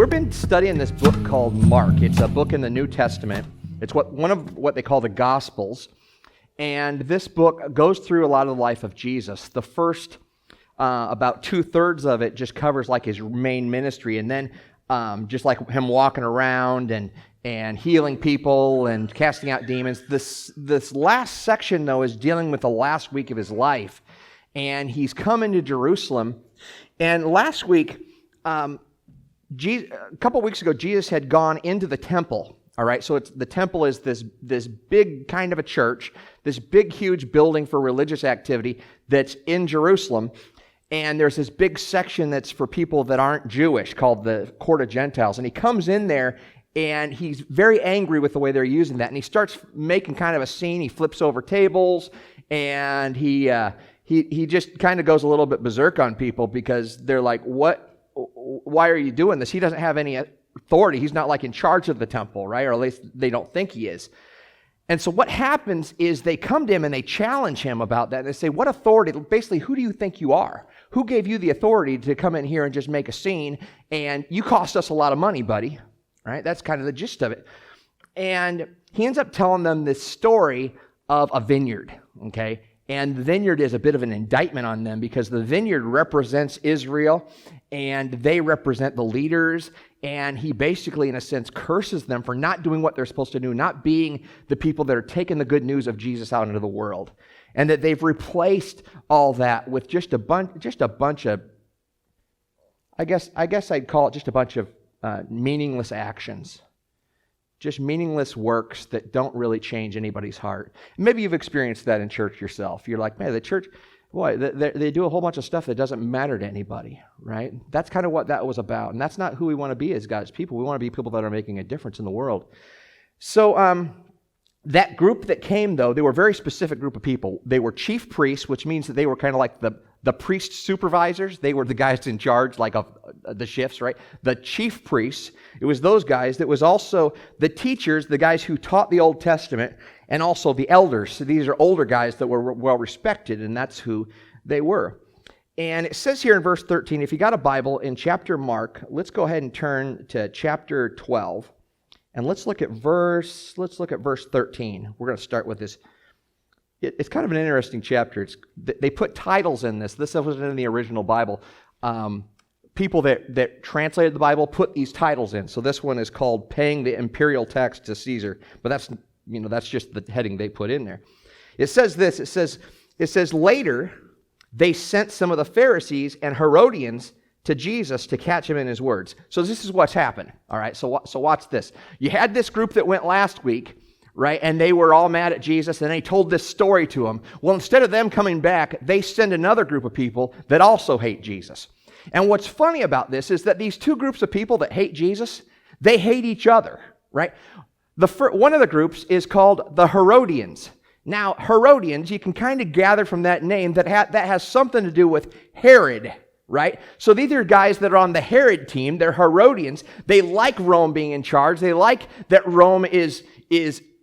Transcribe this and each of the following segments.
We've been studying this book called Mark. It's a book in the New Testament. It's one of what they call the Gospels. And this book goes through a lot of the life of Jesus. The first, about 2/3 of it just covers like his main ministry. And then just like him walking around and healing people and casting out demons. This last section, though, is dealing with the last week of his life. And he's come into Jerusalem. And last week, a couple weeks ago, Jesus had gone into the temple. All right, so the temple is this big kind of a church, this big, huge building for religious activity that's in Jerusalem. And there's this big section that's for people that aren't Jewish called the Court of Gentiles. And he comes in there and he's very angry with the way they're using that. And he starts making kind of a scene. He flips over tables and he just kind of goes a little bit berserk on people because they're like, why are you doing this? He doesn't have any authority. He's not like in charge of the temple, right? Or at least they don't think he is. And so what happens is they come to him and they challenge him about that. And they say, what authority? Basically, who do you think you are? Who gave you the authority to come in here and just make a scene? And you cost us a lot of money, buddy. Right? That's kind of the gist of it. And he ends up telling them this story of a vineyard, okay? And the vineyard is a bit of an indictment on them because the vineyard represents Israel and they represent the leaders. And he basically, in a sense, curses them for not doing what they're supposed to do, not being the people that are taking the good news of Jesus out into the world. And that they've replaced all that with just a bunch of, I guess I'd call it just a bunch of meaningless actions. Just meaningless works that don't really change anybody's heart. Maybe you've experienced that in church yourself. You're like, man, the church, boy, they do a whole bunch of stuff that doesn't matter to anybody, right? That's kind of what that was about. And that's not who we want to be as God's people. We want to be people that are making a difference in the world. So that group that came, though, they were a very specific group of people. They were chief priests, which means that they were kind of like the priest supervisors. They were the guys in charge, like of the shifts, right? The chief priests, it was those guys. That was also the teachers, the guys who taught the Old Testament, and also the elders. So these are older guys that were well respected, and that's who they were. And it says here in verse 13, if you got a Bible in chapter Mark, let's go ahead and turn to chapter 12. And let's look at verse 13. We're going to start with this. It's kind of an interesting chapter. They put titles in this. This wasn't in the original Bible. People that translated the Bible put these titles in. So this one is called Paying the Imperial Tax to Caesar. But that's just the heading they put in there. It says this. It says later they sent some of the Pharisees and Herodians to Jesus to catch him in his words. So this is what's happened. All right, so watch this. You had this group that went last week, right? And they were all mad at Jesus, and they told this story to him. Well, instead of them coming back, they send another group of people that also hate Jesus. And what's funny about this is that these two groups of people that hate Jesus, they hate each other, right? One of the groups is called the Herodians. Now, Herodians, you can kind of gather from that name that has something to do with Herod, right? So these are guys that are on the Herod team. They're Herodians. They like Rome being in charge. They like that Rome is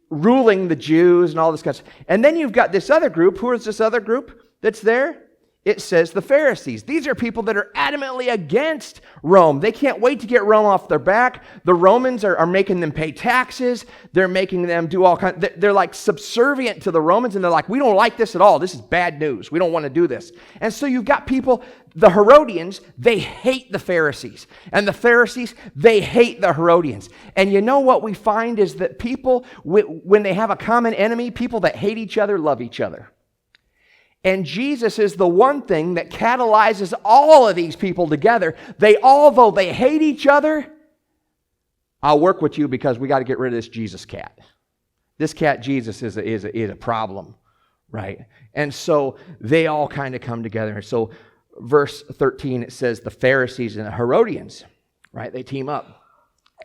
ruling the Jews and all this kind of stuff. And then you've got this other group. Who is this other group that's there? It says the Pharisees. These are people that are adamantly against Rome. They can't wait to get Rome off their back. The Romans are making them pay taxes. They're making them do all kinds. They're like subservient to the Romans, and they're like, we don't like this at all. This is bad news. We don't want to do this. And so you've got people, the Herodians, they hate the Pharisees. And the Pharisees, they hate the Herodians. And you know what we find is that people, when they have a common enemy, people that hate each other love each other. And Jesus is the one thing that catalyzes all of these people together. Though they hate each other, I'll work with you because we got to get rid of this Jesus cat. This cat, Jesus, is a problem, right? And so they all kind of come together. So verse 13, it says the Pharisees and the Herodians, right? They team up.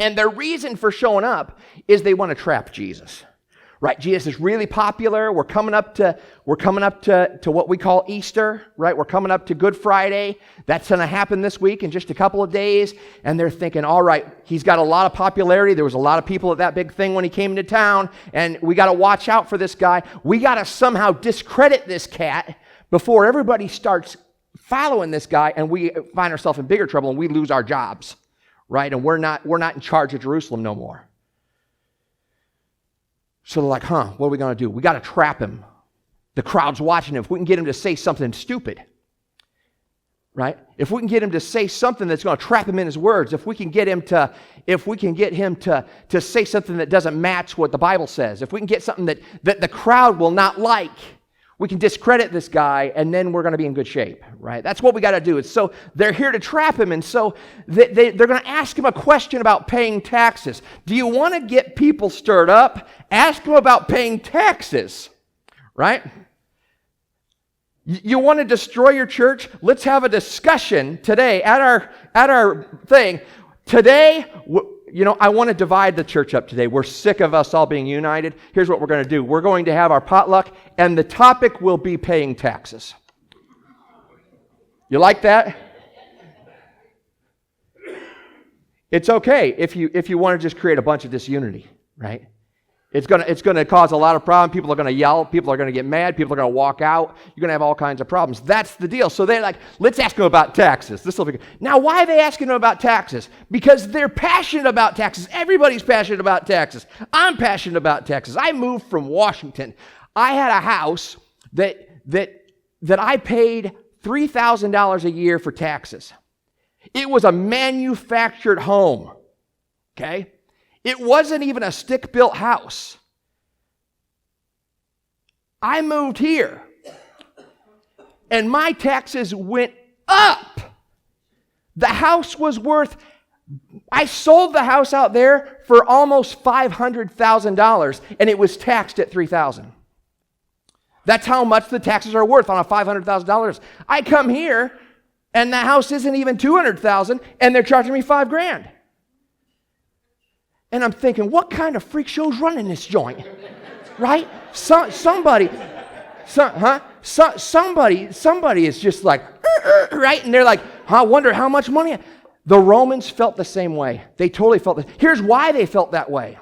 And their reason for showing up is they want to trap Jesus. Right, Jesus is really popular. We're coming up to what we call Easter, right? We're coming up to Good Friday. That's going to happen this week in just a couple of days. And they're thinking, all right, he's got a lot of popularity. There was a lot of people at that big thing when he came into town, and we got to watch out for this guy. We got to somehow discredit this cat before everybody starts following this guy, and we find ourselves in bigger trouble and we lose our jobs. right? And we're not in charge of Jerusalem no more. So they're like, what are we going to do? We got to trap him. The crowd's watching him. If we can get him to say something stupid, right? If we can get him to say something that's going to trap him in his words, if we can get him to say something that doesn't match what the Bible says, if we can get something that the crowd will not like, we can discredit this guy, and then we're going to be in good shape, right? That's what we got to do. So they're here to trap him, and so they're going to ask him a question about paying taxes. Do you want to get people stirred up? Ask them about paying taxes, right? You want to destroy your church? Let's have a discussion today at our thing. Today, I want to divide the church up today. We're sick of us all being united. Here's what we're going to do. We're going to have our potluck, and the topic will be paying taxes. You like that? It's okay if you want to just create a bunch of disunity, right? It's going to cause a lot of problems. People are going to yell. People are going to get mad. People are going to walk out. You're going to have all kinds of problems. That's the deal. So they're like, let's ask them about taxes. This will be good. Now, why are they asking them about taxes? Because they're passionate about taxes. Everybody's passionate about taxes. I'm passionate about taxes. I moved from Washington. I had a house that I paid $3,000 a year for taxes. It was a manufactured home. Okay? It wasn't even a stick-built house. I moved here, and my taxes went up. The house was I sold the house out there for almost $500,000, and it was taxed at $3,000. That's how much the taxes are worth on a $500,000. I come here, and the house isn't even $200,000, and they're charging me $5,000. And I'm thinking, what kind of freak show's running this joint? Right? Somebody is just like, right? And they're like, I wonder how much money. The Romans felt the same way. They totally felt this. Here's why they felt that way.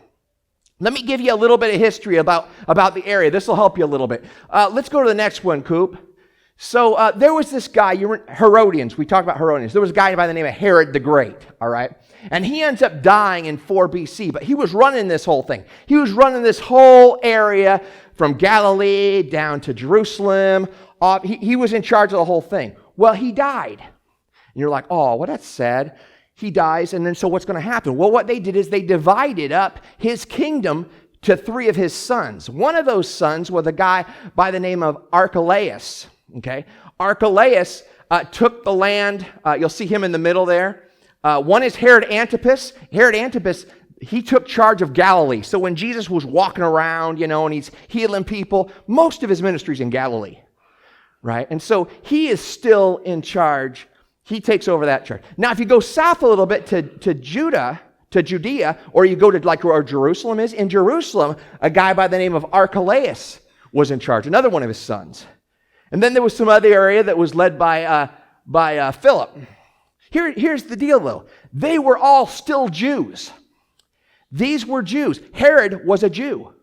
Let me give you a little bit of history about the area. This will help you a little bit. Let's go to the next one, Coop. So there was this guy, Herodians. We talked about Herodians. There was a guy by the name of Herod the Great, all right? And he ends up dying in 4 BC, but he was running this whole thing. He was running this whole area from Galilee down to Jerusalem. He was in charge of the whole thing. Well, he died. And you're like, oh, well, that's sad. He dies, and then so what's going to happen? Well, what they did is they divided up his kingdom to 3 of his sons. One of those sons was a guy by the name of Archelaus. Okay, Archelaus took the land. You'll see him in the middle there. One is Herod Antipas. Herod Antipas, he took charge of Galilee. So when Jesus was walking around, and he's healing people, most of his ministry's in Galilee, right? And so he is still in charge. He takes over that charge. Now, if you go south a little bit to Judea, or you go to like where Jerusalem is, in Jerusalem, a guy by the name of Archelaus was in charge, another one of his sons. And then there was some other area that was led by Philip. Here's the deal, though. They were all still Jews. These were Jews. Herod was a Jew.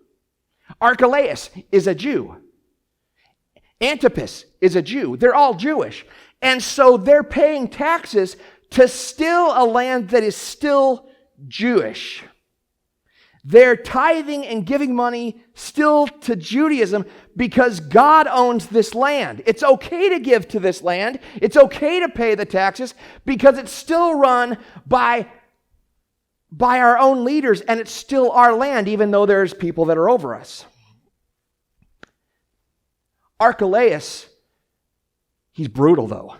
Archelaus is a Jew. Antipas is a Jew. They're all Jewish. And so they're paying taxes to still a land that is still Jewish. They're tithing and giving money still to Judaism because God owns this land. It's okay to give to this land. It's okay to pay the taxes because it's still run by our own leaders, and it's still our land, even though there's people that are over us. Archelaus, he's brutal, though.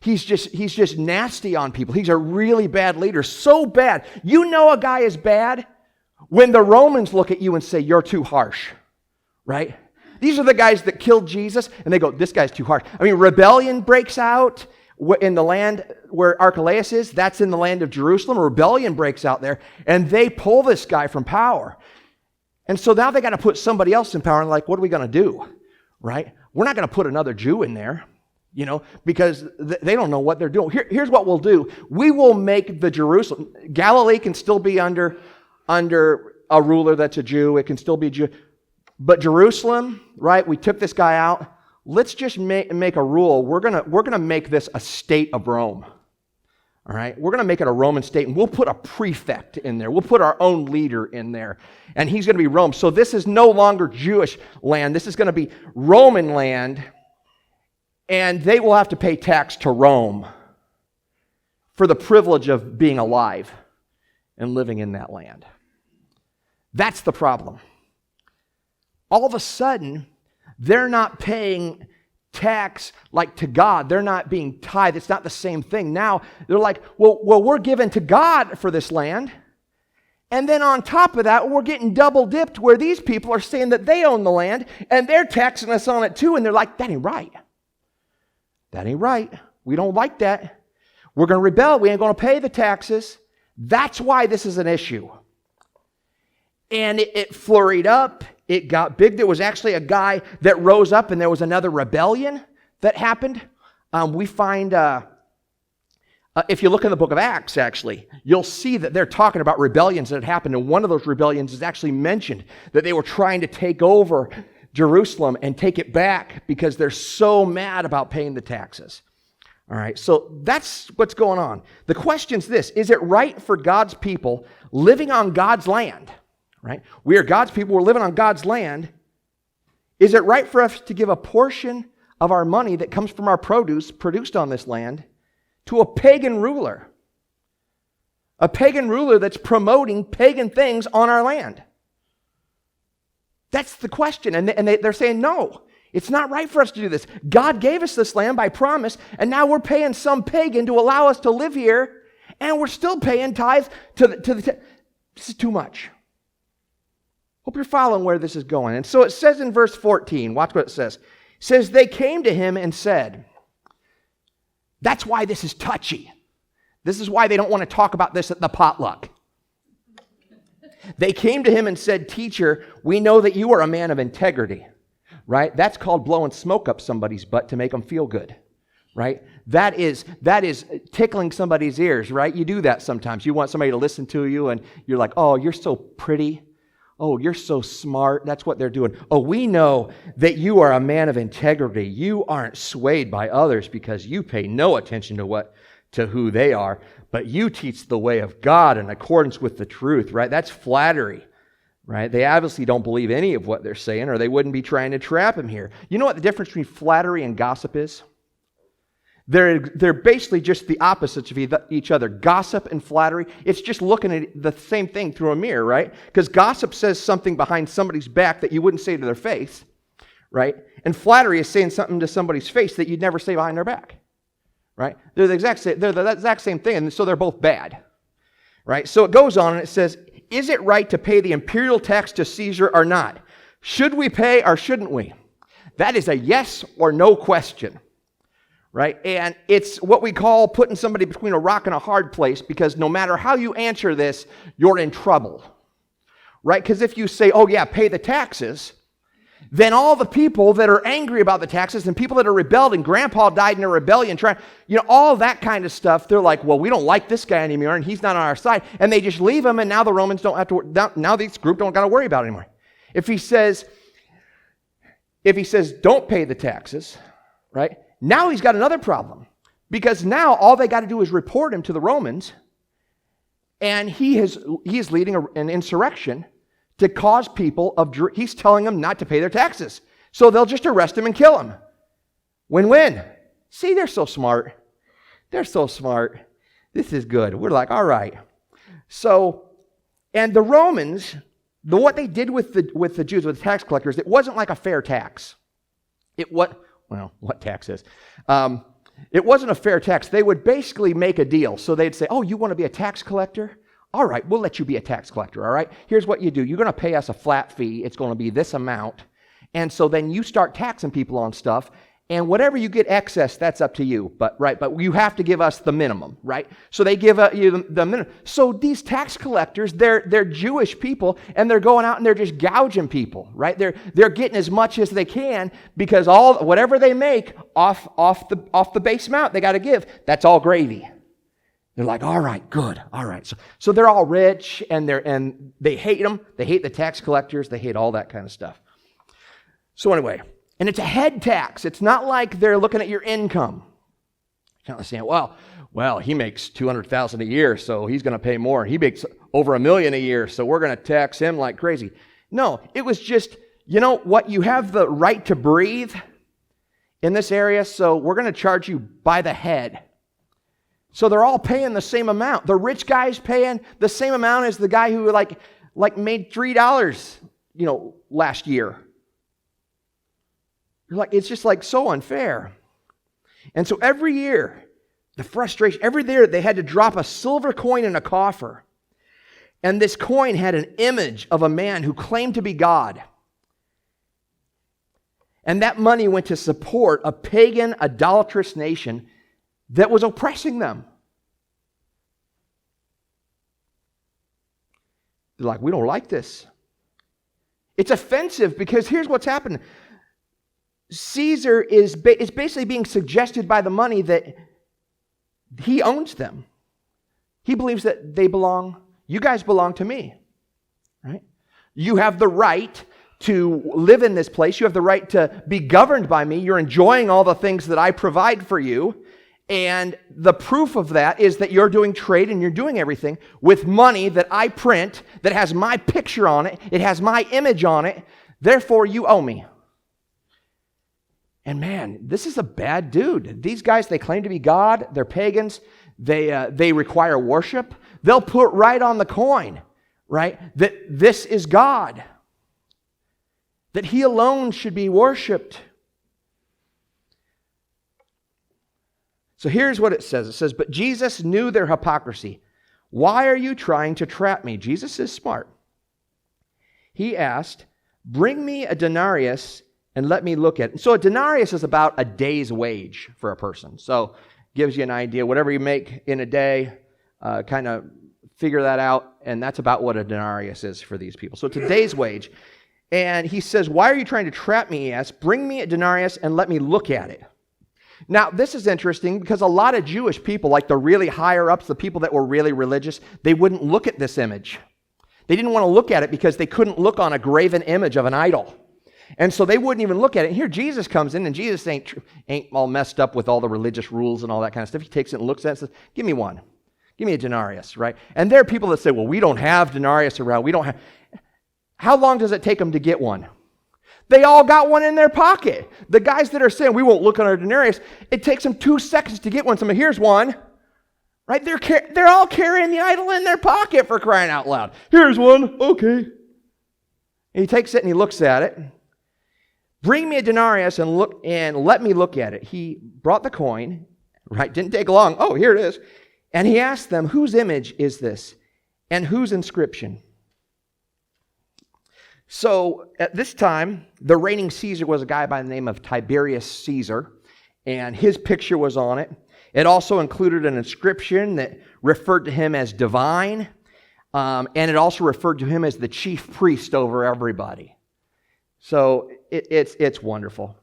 He's just nasty on people. He's a really bad leader. So bad. You know a guy is bad when the Romans look at you and say, you're too harsh, right? These are the guys that killed Jesus, and they go, this guy's too harsh. I mean, rebellion breaks out in the land where Archelaus is. That's in the land of Jerusalem. Rebellion breaks out there, and they pull this guy from power. And so now they got to put somebody else in power, and like, what are we going to do, right? We're not going to put another Jew in there, because they don't know what they're doing. Here's what we'll do. We will make the Jerusalem, Galilee can still be under a ruler that's a Jew. It can still be Jew. But Jerusalem, right, we took this guy out. Let's just make a rule. We're gonna make this a state of Rome. All All right, we're going to make it a Roman state, and we'll put a prefect in there. We'll put our own leader in there, and he's going to be Rome. So this is no longer Jewish land. This is going to be Roman land, and they will have to pay tax to Rome for the privilege of being alive and living in that land. That's the problem. All of a sudden, they're not paying tax like to God. They're not being tithed. It's not the same thing. Now, they're like, well, we're given to God for this land. And then on top of that, we're getting double dipped where these people are saying that they own the land and they're taxing us on it too. And they're like, that ain't right. That ain't right. We don't like that. We're going to rebel. We ain't going to pay the taxes. That's why this is an issue. And it flurried up. It got big. There was actually a guy that rose up, and there was another rebellion that happened. We find, if you look in the book of Acts, actually, you'll see that they're talking about rebellions that had happened. And one of those rebellions is actually mentioned that they were trying to take over Jerusalem and take it back because they're so mad about paying the taxes. All right, so that's what's going on. The question's this: is it right for God's people living on God's land? Right? We are God's people. We're living on God's land. Is it right for us to give a portion of our money that comes from our produce produced on this land to a pagan ruler? A pagan ruler that's promoting pagan things on our land. That's the question. And they're saying, no, it's not right for us to do this. God gave us this land by promise, and now we're paying some pagan to allow us to live here, and we're still paying tithes to the this is too much. Hope you're following where this is going. And so it says in verse 14, watch what it says. It says, they came to him and said, that's why this is touchy. This is why they don't want to talk about this at the potluck. They came to him and said, teacher, we know that you are a man of integrity, right? That's called blowing smoke up somebody's butt to make them feel good, right? That is tickling somebody's ears, right? You do that sometimes. You want somebody to listen to you, and you're like, oh, you're so pretty. Oh, you're so smart. That's what they're doing. Oh, we know that you are a man of integrity. You aren't swayed by others because you pay no attention to who they are, but you teach the way of God in accordance with the truth, right? That's flattery, right? They obviously don't believe any of what they're saying, or they wouldn't be trying to trap him here. You know what the difference between flattery and gossip is? They're basically just the opposites of each other. Gossip and flattery, it's just looking at the same thing through a mirror, right? Because gossip says something behind somebody's back that you wouldn't say to their face, right? And flattery is saying something to somebody's face that you'd never say behind their back, right? They're the exact same thing, and so they're both bad, right? So it goes on and it says, is it right to pay the imperial tax to Caesar or not? Should we pay or shouldn't we? That is a yes or no question. Right? And it's what we call putting somebody between a rock and a hard place, because no matter how you answer this, you're in trouble. Right? Because if you say, oh yeah, pay the taxes, then all the people that are angry about the taxes and people that are rebelled, and grandpa died in a rebellion, all that kind of stuff, they're like, well, we don't like this guy anymore and he's not on our side. And they just leave him, and now the Romans don't have to, now this group don't got to worry about it anymore. If he says, don't pay the taxes, right? Now he's got another problem, because now all they got to do is report him to the Romans, and he is leading an insurrection to cause people he's telling them not to pay their taxes. So they'll just arrest him and kill him. Win-win. See, they're so smart. They're so smart. This is good. We're like, all right. So, and the Romans, what they did with the Jews, with the tax collectors, it wasn't like a fair tax. What tax is? It wasn't a fair tax. They would basically make a deal. So they'd say, oh, you want to be a tax collector? All right, we'll let you be a tax collector, all right? Here's what you do. You're going to pay us a flat fee. It's going to be this amount. And so then you start taxing people on stuff, and whatever you get excess, that's up to you. But you have to give us the minimum, right? So they give you the minimum. So these tax collectors, they're Jewish people, and they're going out and they're just gouging people, right? They're getting as much as they can, because whatever they make off the base amount they got to give, that's all gravy. They're like, all right, good, all right. So they're all rich, and they hate them. They hate the tax collectors. They hate all that kind of stuff. So anyway. And it's a head tax. It's not like they're looking at your income. You're not saying, well, he makes $200,000 a year, so he's going to pay more. He makes over $1 million a year, so we're going to tax him like crazy. No, it was just, you know what? You have the right to breathe in this area, so we're going to charge you by the head. So they're all paying the same amount. The rich guy's paying the same amount as the guy who like made $3, last year. You're like, it's just like so unfair. And so every year, the frustration, every year they had to drop a silver coin in a coffer. And this coin had an image of a man who claimed to be God. And that money went to support a pagan, idolatrous nation that was oppressing them. They're like, we don't like this. It's offensive because here's what's happened. Caesar is basically being suggested by the money that he owns them. He believes that you guys belong to me, right? You have the right to live in this place. You have the right to be governed by me. You're enjoying all the things that I provide for you. And the proof of that is that you're doing trade and you're doing everything with money that I print that has my picture on it. It has my image on it. Therefore, you owe me. And man, this is a bad dude. These guys, they claim to be God. They're pagans. They require worship. They'll put right on the coin, right, that this is God, that he alone should be worshiped. So here's what it says. It says, but Jesus knew their hypocrisy. Why are you trying to trap me? Jesus is smart. He asked, bring me a denarius and let me look at it. So a denarius is about a day's wage for a person. So gives you an idea. Whatever you make in a day, kind of figure that out. And that's about what a denarius is for these people. So it's a day's wage. And he says, why are you trying to trap me? He asked, bring me a denarius and let me look at it. Now, this is interesting because a lot of Jewish people, like the really higher ups, the people that were really religious, they wouldn't look at this image. They didn't want to look at it because they couldn't look on a graven image of an idol. And so they wouldn't even look at it. And here Jesus comes in, and Jesus ain't all messed up with all the religious rules and all that kind of stuff. He takes it and looks at it and says, give me one. Give me a denarius, right? And there are people that say, well, we don't have denarius around. We don't have. How long does it take them to get one? They all got one in their pocket. The guys that are saying, we won't look on our denarius, it takes them 2 seconds to get one. So here's one, right? They're all carrying the idol in their pocket, for crying out loud. Here's one, okay. And he takes it and he looks at it. Bring me a denarius and let me look at it. He brought the coin, right? Didn't take long. Oh, here it is. And he asked them, whose image is this? And whose inscription? So at this time, the reigning Caesar was a guy by the name of Tiberius Caesar, and his picture was on it. It also included an inscription that referred to him as divine, and it also referred to him as the chief priest over everybody. So it's wonderful.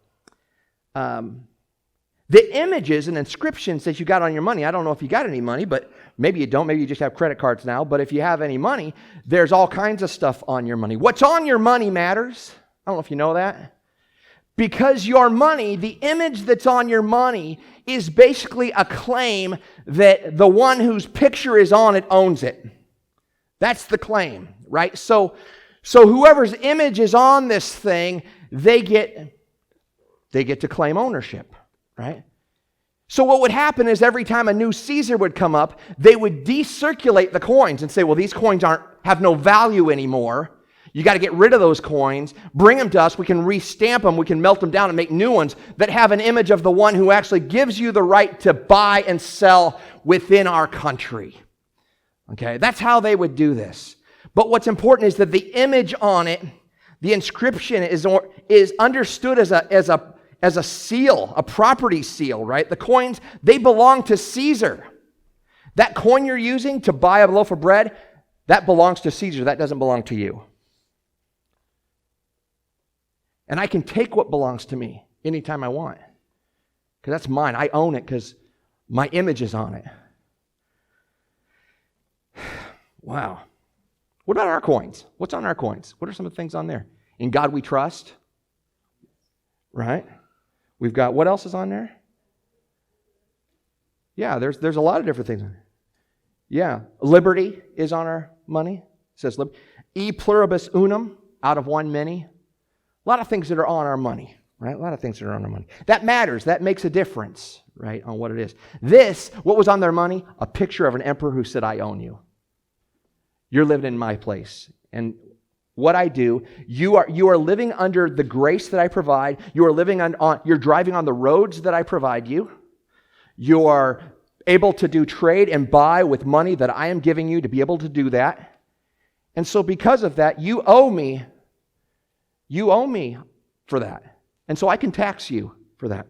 The images and inscriptions that you got on your money, I don't know if you got any money, but maybe you don't. Maybe you just have credit cards now. But if you have any money, there's all kinds of stuff on your money. What's on your money matters. I don't know if you know that. Because your money, the image that's on your money, is basically a claim that the one whose picture is on it owns it. That's the claim, right? So whoever's image is on this thing, they get to claim ownership, right? So what would happen is every time a new Caesar would come up, they would decirculate the coins and say, well, these coins have no value anymore. You got to get rid of those coins, bring them to us, we can restamp them, we can melt them down and make new ones that have an image of the one who actually gives you the right to buy and sell within our country. Okay, that's how they would do this. But what's important is that the image on it, the inscription is understood as a seal, a property seal, right? The coins, they belong to Caesar. That coin you're using to buy a loaf of bread, that belongs to Caesar. That doesn't belong to you. And I can take what belongs to me anytime I want. Because that's mine. I own it because my image is on it. Wow. What about our coins? What's on our coins? What are some of the things on there? In God we trust. Right? We've got, what else is on there? Yeah, there's a lot of different things. Yeah, liberty is on our money. It says e pluribus unum, out of one many. A lot of things that are on our money, right? A lot of things that are on our money. That matters. That makes a difference, right, on what it is. This, what was on their money? A picture of an emperor who said, I own you. You're living in my place. And what I do, you are living under the grace that I provide. You are living you're driving on the roads that I provide you. You are able to do trade and buy with money that I am giving you to be able to do that. And so because of that, you owe me. You owe me for that. And so I can tax you for that.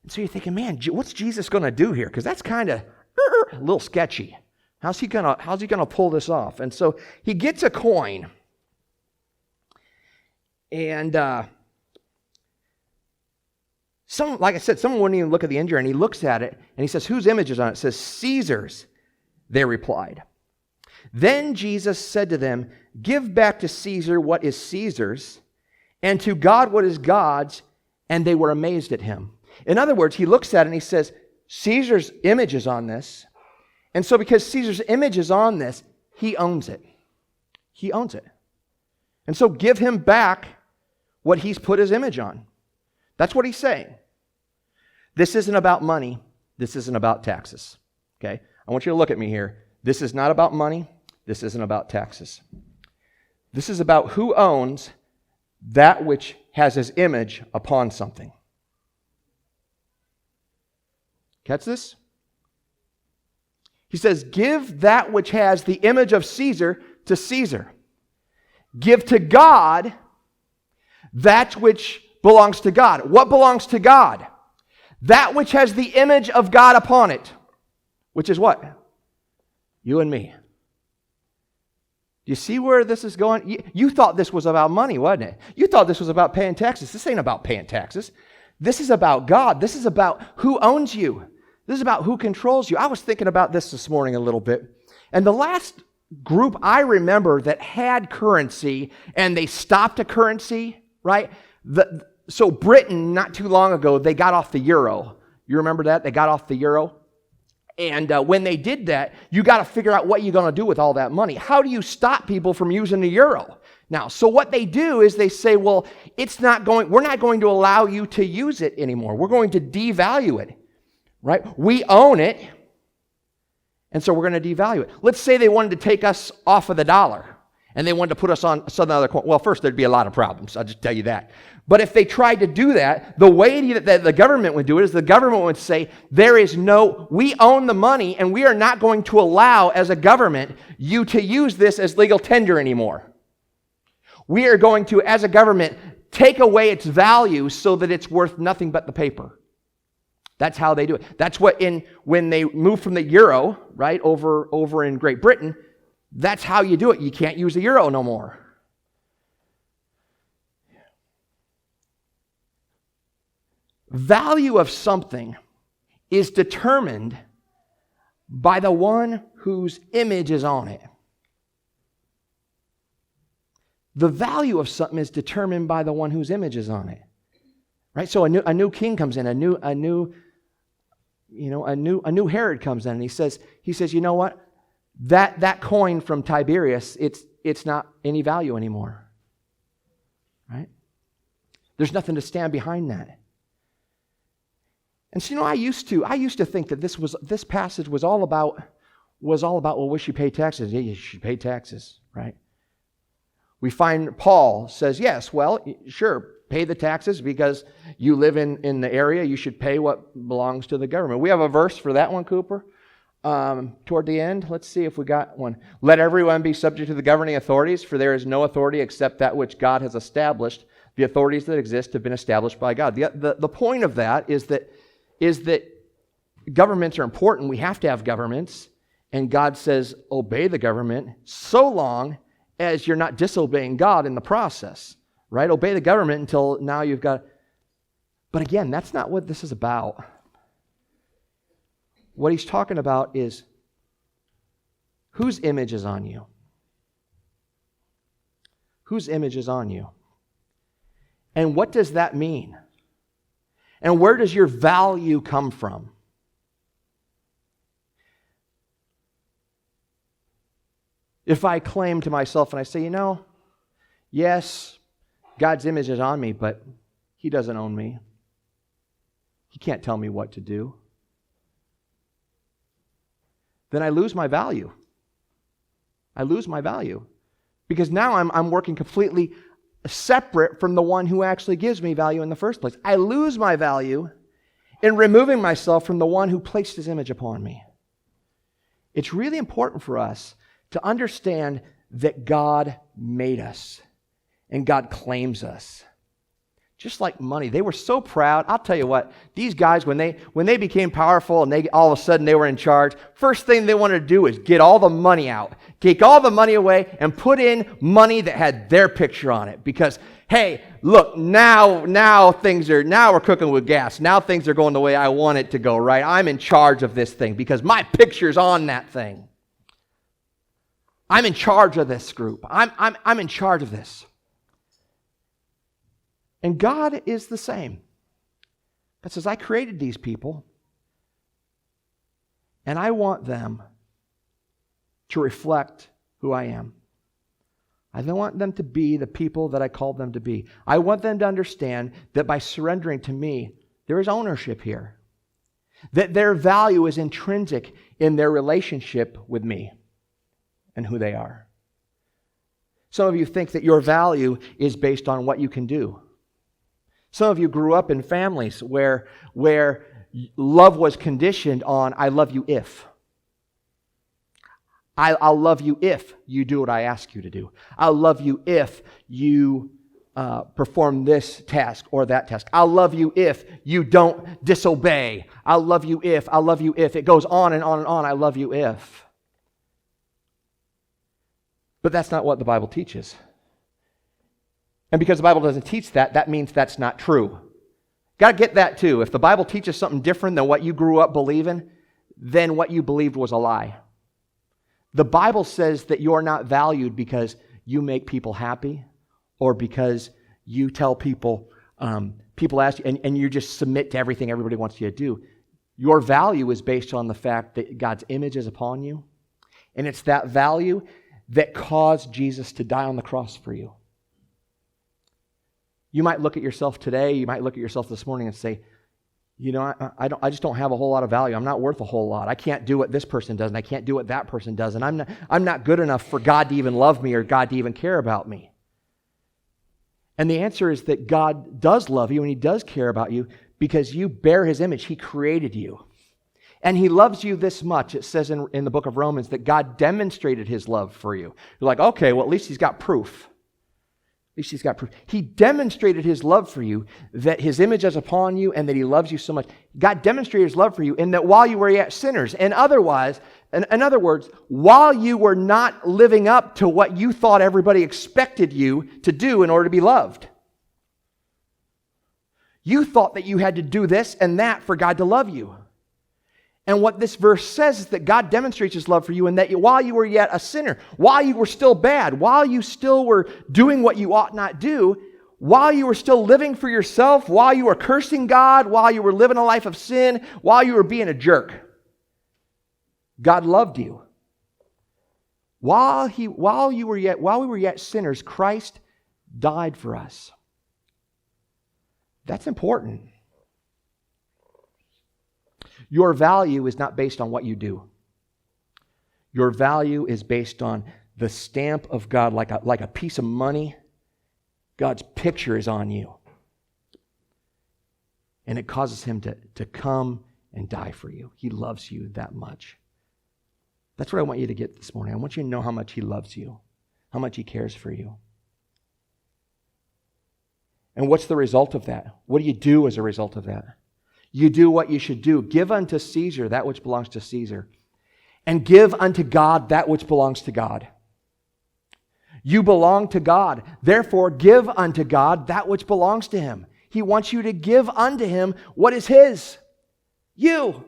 And so you're thinking, man, what's Jesus going to do here? Because that's kind of a little sketchy. How's he gonna pull this off? And so he gets a coin. And like I said, someone wouldn't even look at the injury, and he looks at it, and he says, whose image is on it? It says, Caesar's, they replied. Then Jesus said to them, give back to Caesar what is Caesar's, and to God what is God's, and they were amazed at him. In other words, he looks at it and he says, Caesar's image is on this, and so because Caesar's image is on this, he owns it. He owns it. And so give him back what he's put his image on. That's what he's saying. This isn't about money. This isn't about taxes. Okay? I want you to look at me here. This is not about money. This isn't about taxes. This is about who owns that which has his image upon something. Catch this? He says, give that which has the image of Caesar to Caesar. Give to God that which belongs to God. What belongs to God? That which has the image of God upon it. Which is what? You and me. Do you see where this is going? You thought this was about money, wasn't it? You thought this was about paying taxes. This ain't about paying taxes. This is about God. This is about who owns you. This is about who controls you. I was thinking about this morning a little bit. And the last group I remember that had currency and they stopped a currency, right? So Britain, not too long ago, they got off the euro. You remember that? They got off the euro. And when they did that, you got to figure out what you're going to do with all that money. How do you stop people from using the euro? Now, so what they do is they say, well, we're not going to allow you to use it anymore. We're going to devalue it, right? We own it, and so we're going to devalue it. Let's say they wanted to take us off of the dollar, and they wanted to put us on some other coin. Well, first, there'd be a lot of problems. I'll just tell you that. But if they tried to do that, the way that the government would do it is the government would say, we own the money, and we are not going to allow, as a government, you to use this as legal tender anymore. We are going to, as a government, take away its value so that it's worth nothing but the paper. That's how they do it. That's when they move from the euro, right, over in Great Britain, that's how you do it. You can't use the euro no more. Value of something is determined by the one whose image is on it. The value of something is determined by the one whose image is on it. Right? So a new king comes in, a new Herod comes in, and he says, you know what? That coin from Tiberius, it's not any value anymore. Right? There's nothing to stand behind that. And so, I used to think that this passage was all about, well, we should pay taxes. Yeah, you should pay taxes, right? We find Paul says, yes, well, sure, pay the taxes because you live in the area. You should pay what belongs to the government. We have a verse for that one, Cooper, toward the end. Let's see if we got one. Let everyone be subject to the governing authorities, for there is no authority except that which God has established. The authorities that exist have been established by God. The point of that is that governments are important. We have to have governments. And God says, obey the government so long as you're not disobeying God in the process, right? Obey the government until now you've got... But again, that's not what this is about. What he's talking about is whose image is on you? Whose image is on you? And what does that mean? And where does your value come from? If I claim to myself and I say, yes, God's image is on me, but He doesn't own me. He can't tell me what to do. Then I lose my value. I lose my value. Because now I'm working completely separate from the one who actually gives me value in the first place. I lose my value in removing myself from the one who placed His image upon me. It's really important for us to understand that God made us and God claims us. Just like money. They were so proud. I'll tell you what, these guys, when they became powerful and all of a sudden they were in charge, first thing they wanted to do is get all the money out. Take all the money away and put in money that had their picture on it. Because, hey, look, now we're cooking with gas. Now things are going the way I want it to go, right? I'm in charge of this thing because my picture's on that thing. I'm in charge of this group. I'm in charge of this. And God is the same. God says, I created these people, and I want them to reflect who I am. I don't want them to be the people that I called them to be. I want them to understand that by surrendering to me, there is ownership here. That their value is intrinsic in their relationship with me and who they are. Some of you think that your value is based on what you can do. Some of you grew up in families where love was conditioned on, I love you if. I'll love you if you do what I ask you to do. I'll love you if you perform this task or that task. I'll love you if you don't disobey. I'll love you if. It goes on and on and on. I love you if. But that's not what the Bible teaches. And because the Bible doesn't teach that, that means that's not true. Got to get that too. If the Bible teaches something different than what you grew up believing, then what you believed was a lie. The Bible says that you're not valued because you make people happy or because you tell people, people ask you, and you just submit to everything everybody wants you to do. Your value is based on the fact that God's image is upon you. And it's that value that caused Jesus to die on the cross for you. You might look at yourself today, you might look at yourself this morning and say, I just don't have a whole lot of value. I'm not worth a whole lot. I can't do what this person does, and I can't do what that person does, and I'm not good enough for God to even love me or God to even care about me. And the answer is that God does love you and He does care about you because you bear His image. He created you. And He loves you this much. It says in the book of Romans that God demonstrated His love for you. You're like, okay, well, at least He's got proof. At least He's got proof. He demonstrated His love for you, that His image is upon you and that He loves you so much. God demonstrated His love for you in that while you were yet sinners, in other words, while you were not living up to what you thought everybody expected you to do in order to be loved. You thought that you had to do this and that for God to love you. And what this verse says is that God demonstrates His love for you and that while you were yet a sinner, while you were still bad, while you still were doing what you ought not do, while you were still living for yourself, while you were cursing God, while you were living a life of sin, while you were being a jerk, God loved you. While we were yet sinners, Christ died for us. That's important. Your value is not based on what you do. Your value is based on the stamp of God, like a piece of money. God's picture is on you. And it causes Him to come and die for you. He loves you that much. That's what I want you to get this morning. I want you to know how much He loves you, how much He cares for you. And what's the result of that? What do you do as a result of that? You do what you should do. Give unto Caesar that which belongs to Caesar, and give unto God that which belongs to God. You belong to God. Therefore, give unto God that which belongs to Him. He wants you to give unto Him what is His. You.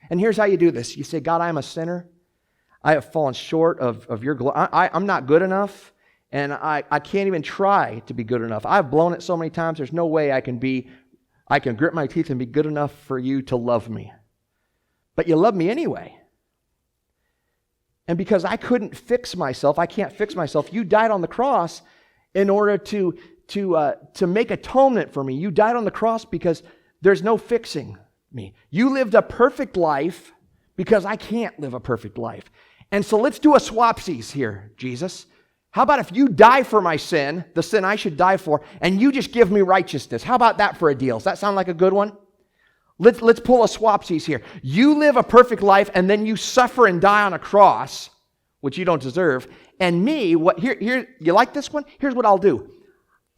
And here's how you do this. You say, God, I am a sinner. I have fallen short of your glory. I'm not good enough, and I can't even try to be good enough. I've blown it so many times, there's no way I can grit my teeth and be good enough for you to love me. But you love me anyway. And because I couldn't fix myself, I can't fix myself, you died on the cross in order to make atonement for me. You died on the cross because there's no fixing me. You lived a perfect life because I can't live a perfect life. And so let's do a swapsies here, Jesus. How about if you die for my sin, the sin I should die for, and you just give me righteousness? How about that for a deal? Does that sound like a good one? Let's pull a swapsies here. You live a perfect life, and then you suffer and die on a cross, which you don't deserve. And me, here, you like this one? Here's what I'll do.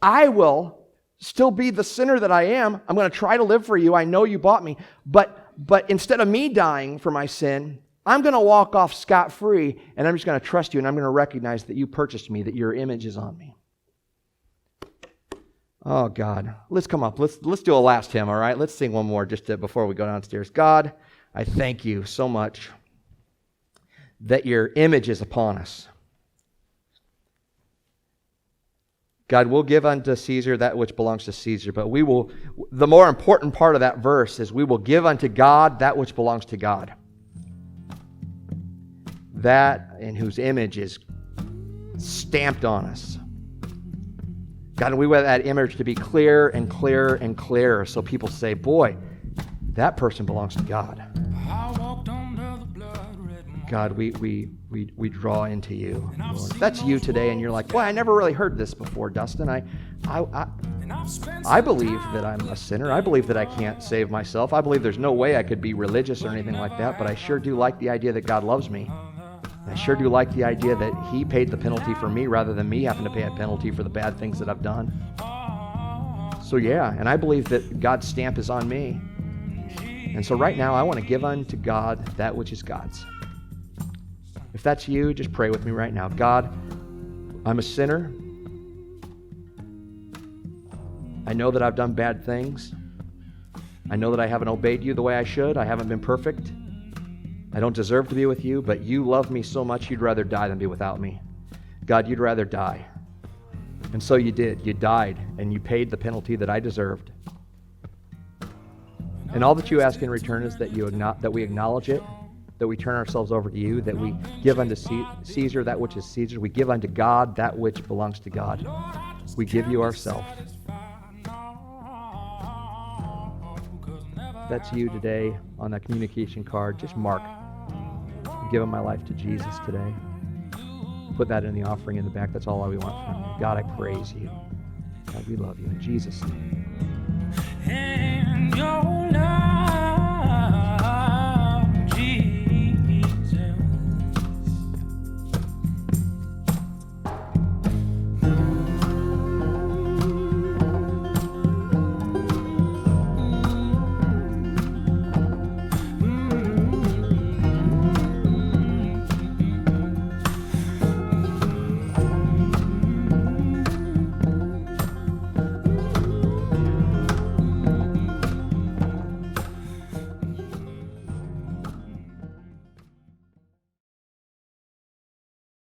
I will still be the sinner that I am. I'm going to try to live for you. I know you bought me. But instead of me dying for my sin, I'm going to walk off scot-free, and I'm just going to trust you, and I'm going to recognize that you purchased me, that your image is on me. Oh, God. Let's come up. Let's do a last hymn, all right? Let's sing one more just before we go downstairs. God, I thank you so much that your image is upon us. God, we'll give unto Caesar that which belongs to Caesar, but the more important part of that verse is we will give unto God that which belongs to God. That in whose image is stamped on us. God, we want that image to be clearer and clearer and clearer so people say, boy, that person belongs to God. God, we draw into you, Lord. If that's you today and you're like, boy, I never really heard this before, Dustin. I believe that I'm a sinner. I believe that I can't save myself. I believe there's no way I could be religious or anything like that, but I sure do like the idea that God loves me. I sure do like the idea that He paid the penalty for me rather than me having to pay a penalty for the bad things that I've done. So yeah, and I believe that God's stamp is on me. And so right now I want to give unto God that which is God's. If that's you, just pray with me right now. God, I'm a sinner. I know that I've done bad things. I know that I haven't obeyed you the way I should. I haven't been perfect. I don't deserve to be with you, but you love me so much you'd rather die than be without me. God, you'd rather die. And so you did. You died, and you paid the penalty that I deserved. And all that you ask in return is that we acknowledge it, that we turn ourselves over to you, that we give unto Caesar that which is Caesar. We give unto God that which belongs to God. We give you ourselves. If that's you today on that communication card, just mark. I'm giving my life to Jesus today. Put that in the offering in the back. That's all we want from you. God, I praise you. God, we love you. In Jesus' name.